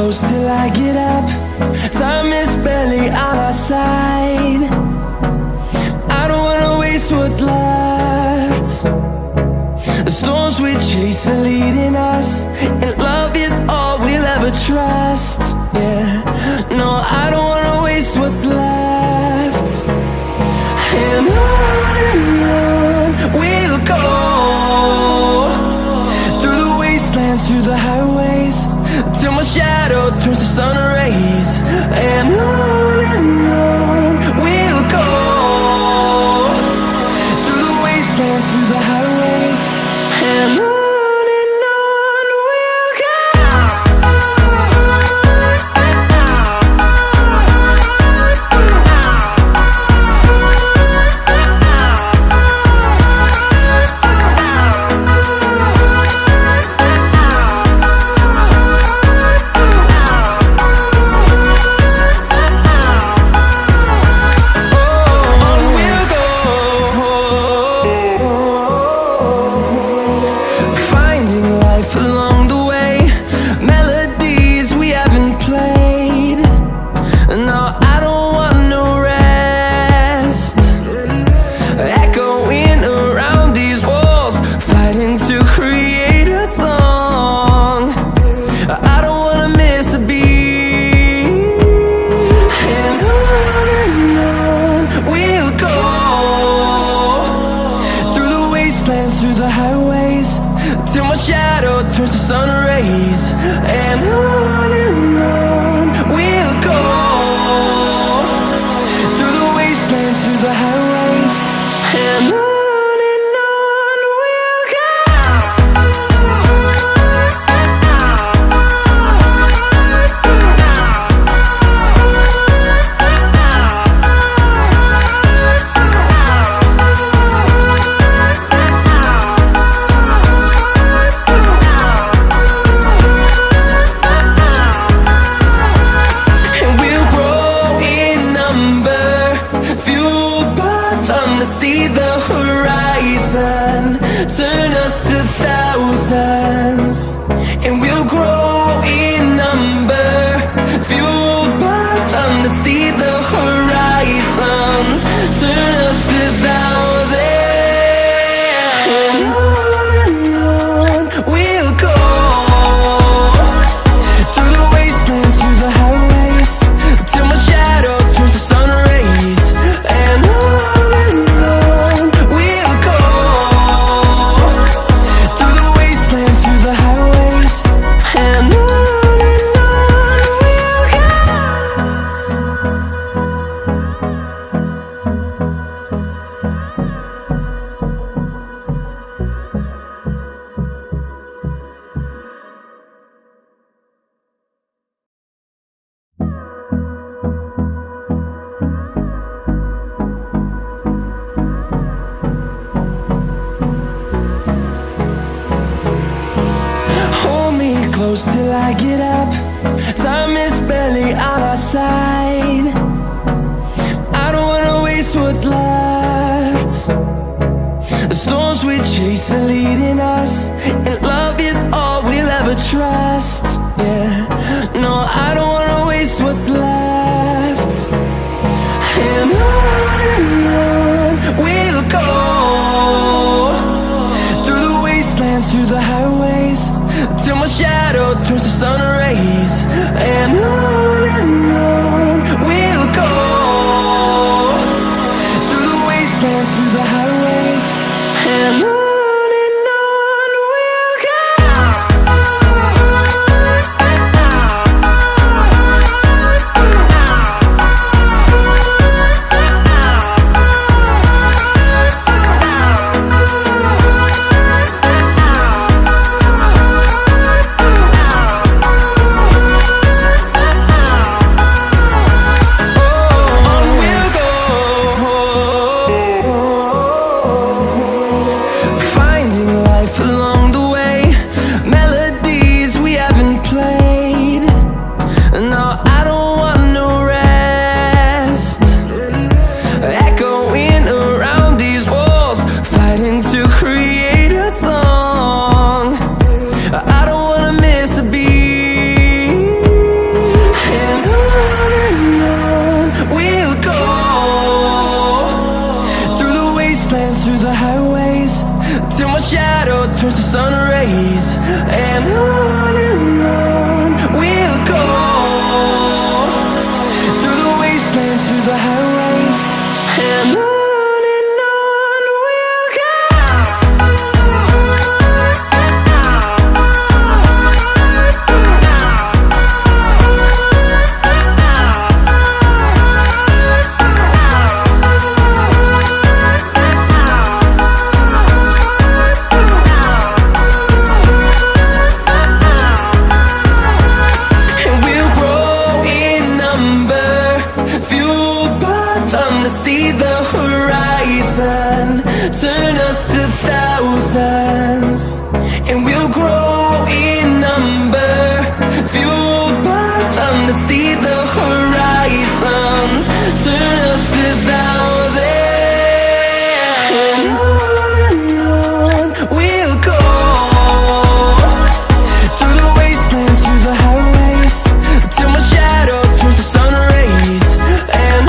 close till I get up. Time is barely on our side. I don't wanna waste what's left. The storms we chase are leading us, and love is all we'll ever trust. Yeah, no, I don't wanna waste what's left. And on we'll go, through the wastelands, through the highways, till my shadow turns to sun rays. And on we'll go, through the wastelands, through the highways, and on we'll go. Through the highways, till my shadow turns to sun rays. And on we'll go, through the wastelands, through the highways, and on we'll go. See the horizon turn us to thousands, and we'll grow in number, fueled by them. To see the horizon turn us to thousands, and on we'll go, through the wastelands, through the highways, till my shadow turns to sun rays. And close till I get up. Time is barely on our side. I don't wanna waste what's left. The storms we chase are leading us, and love is all we'll ever trust. Yeah, no, I don't wanna waste what's left. And on we'll go, through the wastelands, through the highways, till my shadow turns to sun rays. And on we'll go, through the wastelands, through the highways, and on we'll go. sun rays. And on we'll go, through the wastelands, through the highways. And on we'll go. See the horizon turn us to thousands, and we'll grow in number, fueled by them. To see the horizon turn us to thousands, and on we'll go, through the wastelands, through the highways, till my shadow turns to sun rays. And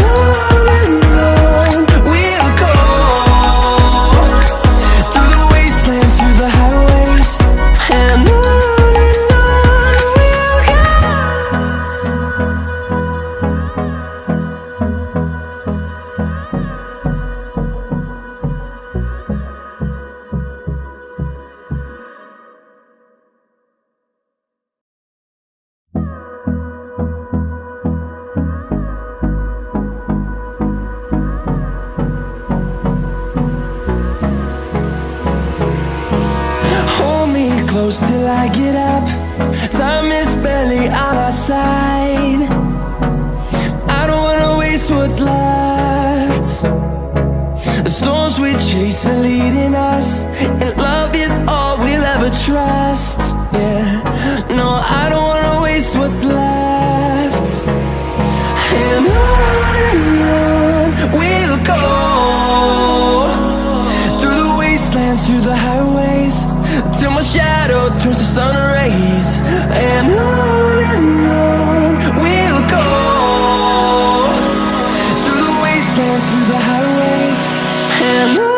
close till I get up. Time is barely on our side. I don't wanna waste what's left. The storms we chase are leading us, and love is all we'll ever trust. Yeah, no, I don't wanna waste what's left. And on we'll go, through the wastelands, through the highways, till my shadow turns to sun rays. And on we'll go, through the wastelands, through the highways. And on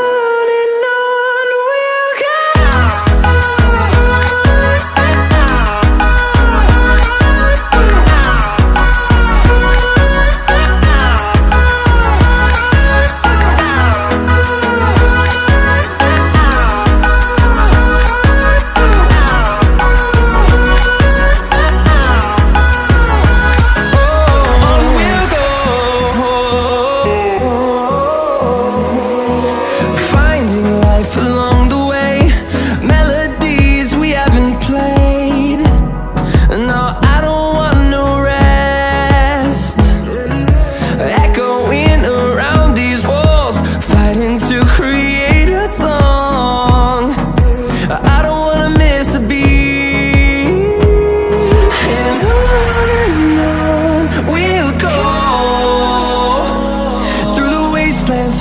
we'll go.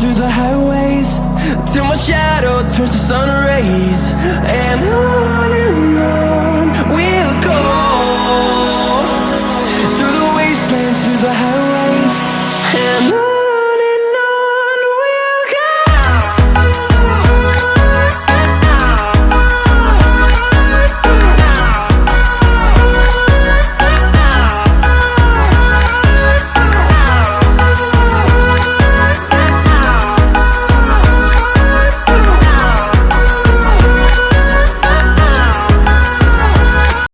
Through the highways, till my shadow turns to sun rays. And